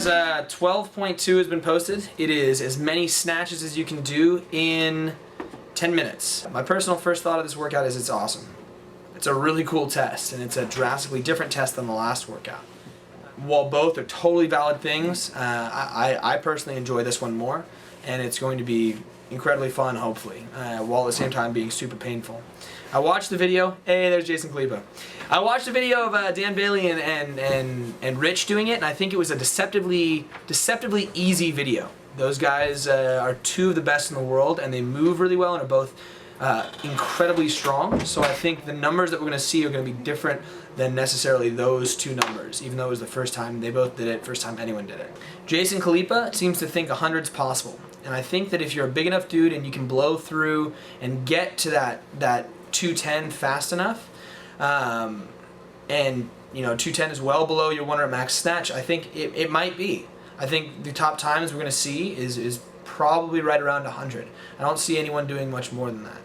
12.2 has been posted. It is as many snatches as you can do in 10 minutes. My personal first thought of this workout is it's awesome. It's a really cool test, and it's a drastically different test than the last workout. While both are totally valid things, I personally enjoy this one more, and it's going to be incredibly fun, hopefully, while at the same time being super painful. I watched the video. Hey, there's Jason Kalipa. I watched the video of Dan Bailey and Rich doing it, and I think it was a deceptively easy video. Those guys are two of the best in the world, and they move really well and are both incredibly strong. So I think the numbers that we're going to see are going to be different than necessarily those two numbers, even though it was the first time they both did it, first time anyone did it. Jason Kalipa seems to think 100's possible, and I think that if you're a big enough dude and you can blow through and get to that 210 fast enough, and you know 210 is well below your 1 rep max snatch, I think it might be. I think the top times we're going to see is probably right around 100. I don't see anyone doing much more than that.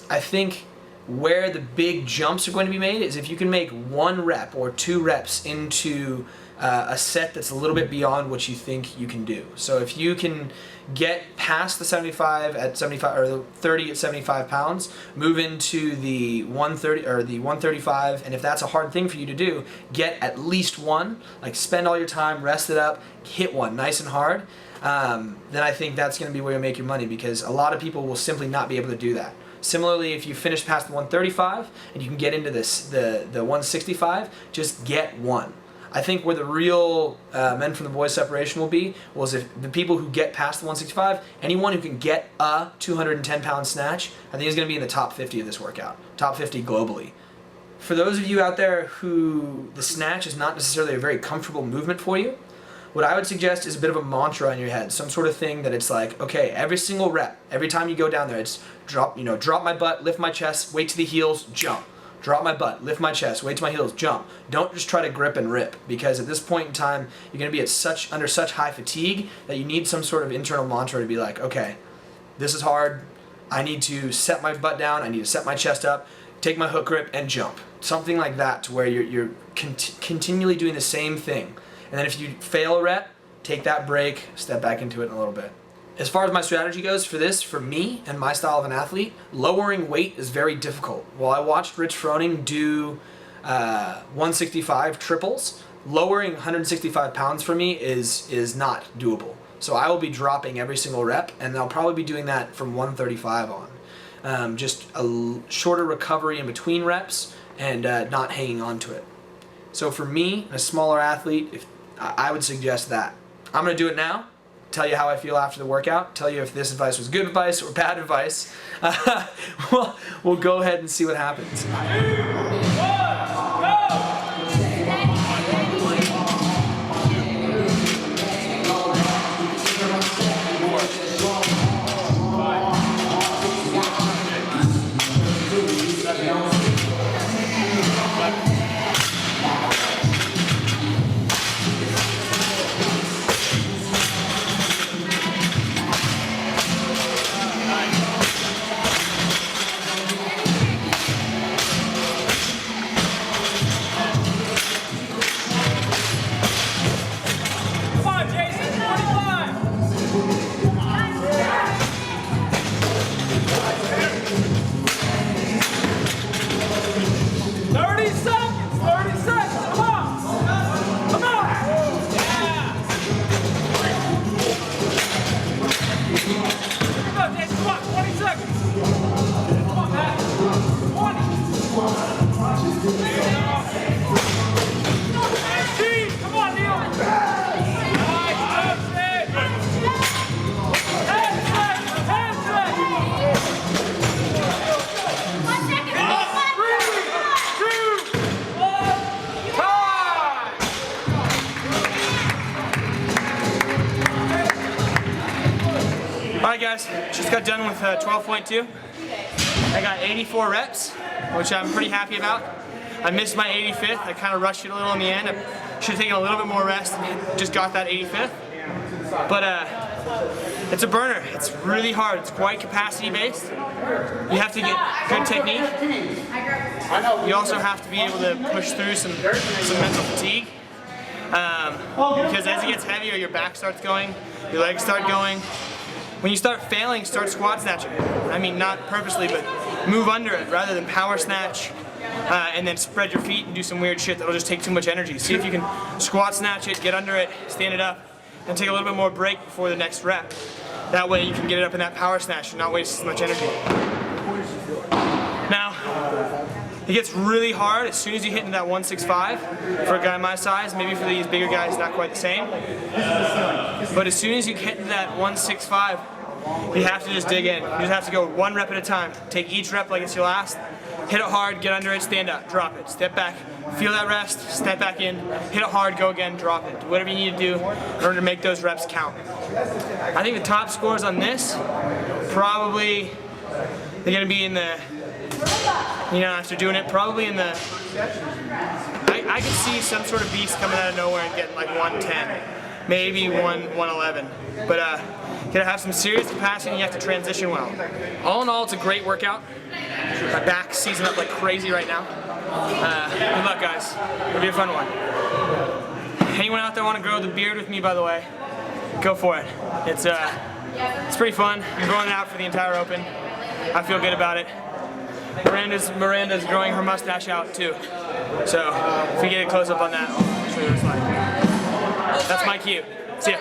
I think where the big jumps are going to be made is if you can make 1 rep or 2 reps into a set that's a little bit beyond what you think you can do. So if you can get past the 75 at 75 or the 30 at 75 pounds, move into the 130 or the 135, and if that's a hard thing for you to do, get at least 1. Like spend all your time, rest it up, hit 1 nice and hard. Then I think that's going to be where you make your money, because a lot of people will simply not be able to do that. Similarly, if you finish past the 135 and you can get into the 165, just get 1. I think where the real men from the boys separation will be was if the people who get past the 165, anyone who can get a 210-pound snatch, I think is going to be in the top 50 of this workout, top 50 globally. For those of you out there who the snatch is not necessarily a very comfortable movement for you, what I would suggest is a bit of a mantra in your head, some sort of thing that it's like, okay, every single rep, every time you go down there, it's drop my butt, lift my chest, wait to the heels, jump. Drop my butt, lift my chest, wait to my heels, jump. Don't just try to grip and rip, because at this point in time, you're going to be at under such high fatigue that you need some sort of internal mantra to be like, okay, this is hard. I need to set my butt down. I need to set my chest up, take my hook grip, and jump. Something like that, to where you're continually doing the same thing. And then if you fail a rep, take that break, step back into it in a little bit. As far as my strategy goes for this, for me and my style of an athlete, lowering weight is very difficult. While I watched Rich Froning do 165 triples, lowering 165 pounds for me is not doable. So I will be dropping every single rep, and I'll probably be doing that from 135 on. Just a shorter recovery in between reps and not hanging on to it. So for me, a smaller athlete, I would suggest that. I'm going to do it now. Tell you how I feel after the workout, tell you if this advice was good advice or bad advice. We'll go ahead and see what happens. 2, 1, go! Alright guys, just got done with 12.2. I got 84 reps, which I'm pretty happy about. I missed my 85th. I kind of rushed it a little in the end. I should have taken a little bit more rest and just got that 85th. But it's a burner. It's really hard. It's quite capacity based. You have to get good technique. You also have to be able to push through some mental fatigue. Because as it gets heavier, your back starts going, your legs start going. When you start failing, start squat snatching. I mean, not purposely, but move under it rather than power snatch and then spread your feet and do some weird shit that'll just take too much energy. See if you can squat snatch it, get under it, stand it up, and take a little bit more break before the next rep. That way you can get it up in that power snatch and not waste as much energy. Now, it gets really hard as soon as you hit into that 165 for a guy my size. Maybe for these bigger guys, not quite the same. But as soon as you get into that 165, you have to just dig in. You just have to go one rep at a time. Take each rep like it's your last. Hit it hard, get under it, stand up, drop it, step back, feel that rest, step back in, hit it hard, go again, drop it. Do whatever you need to do in order to make those reps count. I think the top scores on this, probably, they're gonna be in the, after doing it, probably in the, I could see some sort of beast coming out of nowhere and getting like 110, maybe 111. But you gotta have some serious capacity and you have to transition well. All in all, it's a great workout. My back's seizing up like crazy right now. Good luck, guys. It'll be a fun one. Anyone out there want to grow the beard with me, by the way, go for it. It's pretty fun. I'm growing it out for the entire Open. I feel good about it. Miranda's growing her mustache out too. So if we get a close up on that, I'll show you what it's like. That's my cue. See ya.